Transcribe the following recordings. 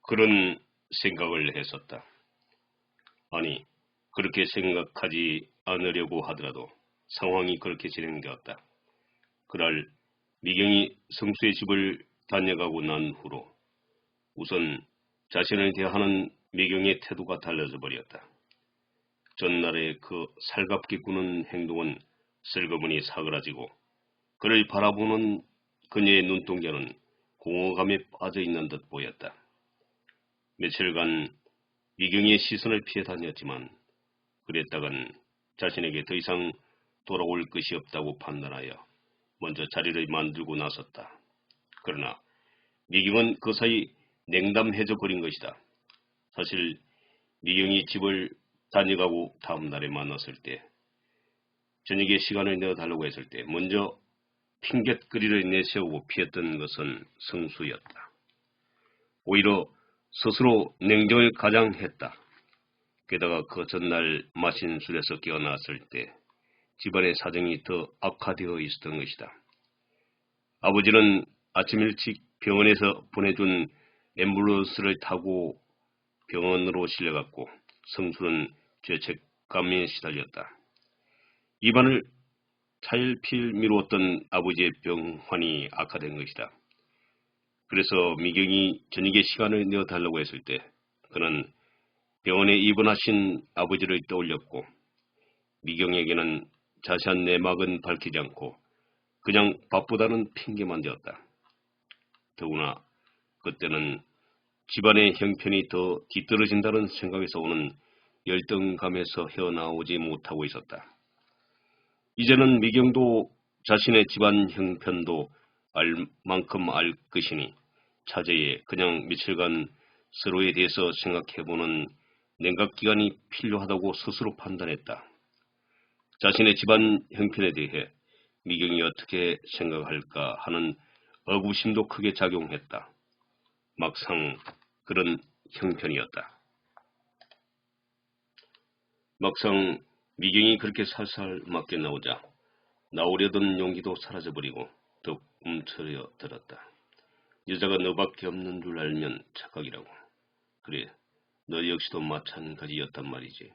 그런 생각을 했었다. 아니, 그렇게 생각하지 않으려고 하더라도 상황이 그렇게 진행되었다. 그날 미경이 성수의 집을 다녀가고 난 후로 우선 자신을 대하는 미경의 태도가 달라져 버렸다. 전날의 그 살갑게 구는 행동은 슬그머니 사그라지고 그를 바라보는 그녀의 눈동자는 공허감에 빠져있는 듯 보였다. 며칠간 미경의 시선을 피해 다녔지만 그랬다간 자신에게 더 이상 돌아올 것이 없다고 판단하여 먼저 자리를 만들고 나섰다. 그러나 미경은 그 사이 냉담해져 버린 것이다. 사실 미경이 집을 다녀가고 다음 날에 만났을 때, 저녁에 시간을 내어달라고 했을 때 먼저 핑곗거리를 내세우고 피했던 것은 성수였다. 오히려 스스로 냉정을 가장 했다. 게다가 그 전날 마신 술에서 깨어났을 때 집안의 사정이 더 악화되어 있었던 것이다. 아버지는 아침 일찍 병원에서 보내준 앰뷸런스를 타고 병원으로 실려갔고 성수는 죄책감에 시달렸다. 입안을 차일피일 미루었던 아버지의 병환이 악화된 것이다. 그래서 미경이 저녁에 시간을 내어달라고 했을 때 그는 병원에 입원하신 아버지를 떠올렸고 미경에게는 자세한 내막은 밝히지 않고 그냥 바쁘다는 핑계만 대었다. 더구나 그때는 집안의 형편이 더 뒤떨어진다는 생각에서 오는 열등감에서 헤어나오지 못하고 있었다. 이제는 미경도 자신의 집안 형편도 알 만큼 알 것이니 차제에 그냥 며칠간 서로에 대해서 생각해보는 냉각기간이 필요하다고 스스로 판단했다. 자신의 집안 형편에 대해 미경이 어떻게 생각할까 하는 의구심도 크게 작용했다. 막상 그런 형편이었다. 막상 미경이 그렇게 살살 맞게 나오자 나오려던 용기도 사라져버리고 더 움츠려 들었다. 여자가 너밖에 없는 줄 알면 착각이라고. 그래, 너 역시도 마찬가지였단 말이지.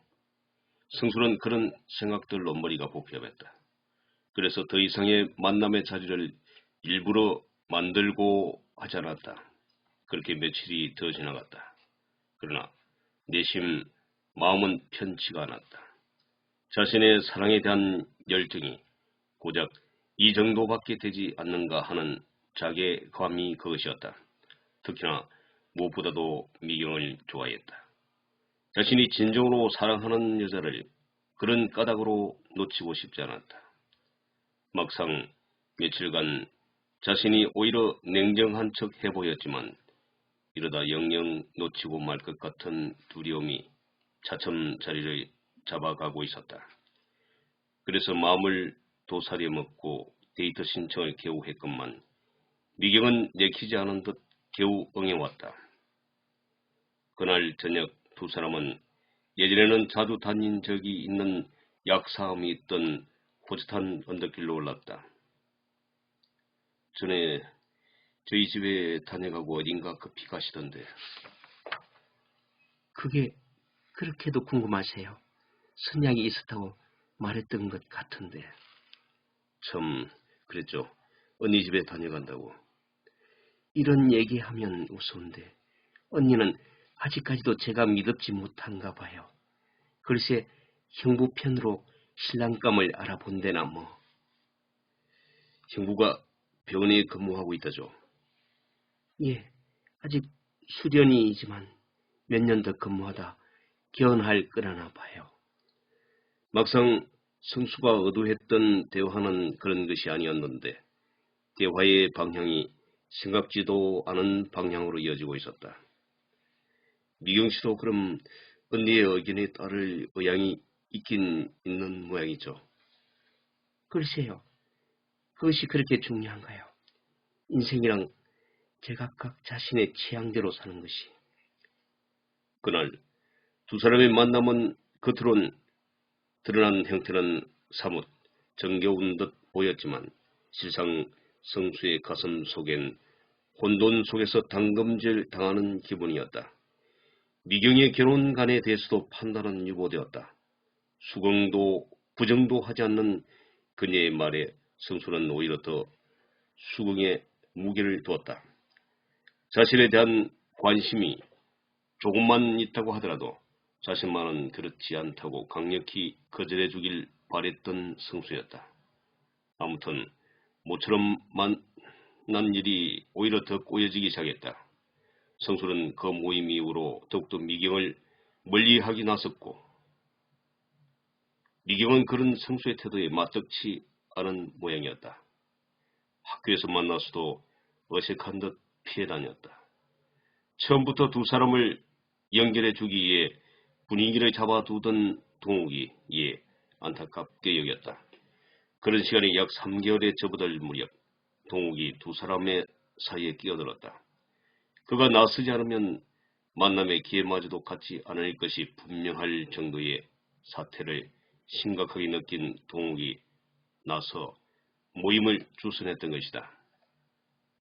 성수는 그런 생각들로 머리가 복잡했다. 그래서 더 이상의 만남의 자리를 일부러 만들고 하지 않았다. 그렇게 며칠이 더 지나갔다. 그러나 내심 마음은 편치가 않았다. 자신의 사랑에 대한 열정이 고작 이 정도밖에 되지 않는가 하는 자괴감이 그것이었다. 특히나 무엇보다도 미경을 좋아했다. 자신이 진정으로 사랑하는 여자를 그런 까닭으로 놓치고 싶지 않았다. 막상 며칠간 자신이 오히려 냉정한 척 해보였지만 이러다 영영 놓치고 말 것 같은 두려움이 차츰 자리를 잡아가고 있었다. 그래서 마음을 도사리에 먹고 데이트 신청을 겨우 했건만 미경은 내키지 않은 듯 겨우 응해왔다. 그날 저녁 두 사람은 예전에는 자주 다닌 적이 있는 약사함이 있던 호젓한 언덕길로 올랐다. 전에 저희 집에 다녀가고 어딘가 급히 가시던데. 그게 그렇게도 궁금하세요? 선약이 있었다고 말했던 것 같은데. 참 그랬죠. 언니 집에 다녀간다고. 이런 얘기하면 우스운데 언니는 아직까지도 제가 믿었지 못한가 봐요. 글쎄 형부 편으로 신랑감을 알아본대나 뭐. 형부가 병원에 근무하고 있다죠. 예, 아직 수련이지만 몇 년 더 근무하다 개원할 거라나 봐요. 막상 성수가 의도했던 대화는 그런 것이 아니었는데 대화의 방향이 생각지도 않은 방향으로 이어지고 있었다. 미경 씨도 그럼 언니의 의견에 따를 의향이 있긴 있는 모양이죠. 글쎄요, 그것이 그렇게 중요한가요? 인생이랑 제각각 자신의 취향대로 사는 것이. 그날 두 사람의 만남은 겉으론 드러난 형태는 사뭇 정겨운 듯 보였지만 실상 성수의 가슴 속엔 혼돈 속에서 당금질 당하는 기분이었다. 미경의 결혼관에 대해서도 판단은 유보되었다. 수긍도 부정도 하지 않는 그녀의 말에 성수는 오히려 더 수긍에 무게를 두었다. 자신에 대한 관심이 조금만 있다고 하더라도 자신만은 그렇지 않다고 강력히 거절해 주길 바랬던 성수였다. 아무튼 모처럼 만난 일이 오히려 더 꼬여지기 시작했다. 성수는 그 모임 이후로 더욱더 미경을 멀리하기 나섰고 미경은 그런 성수의 태도에 맞떡지 않은 모양이었다. 학교에서 만나서도 어색한 듯 피해 다녔다. 처음부터 두 사람을 연결해 주기 위해 분위기를 잡아두던 동욱이 이에 안타깝게 여겼다. 그런 시간이 약 3개월에 접어들 무렵 동욱이 두 사람의 사이에 끼어들었다. 그가 나서지 않으면 만남의 기회마저도 갖지 않을 것이 분명할 정도의 사태를 심각하게 느낀 동욱이 나서 모임을 주선했던 것이다.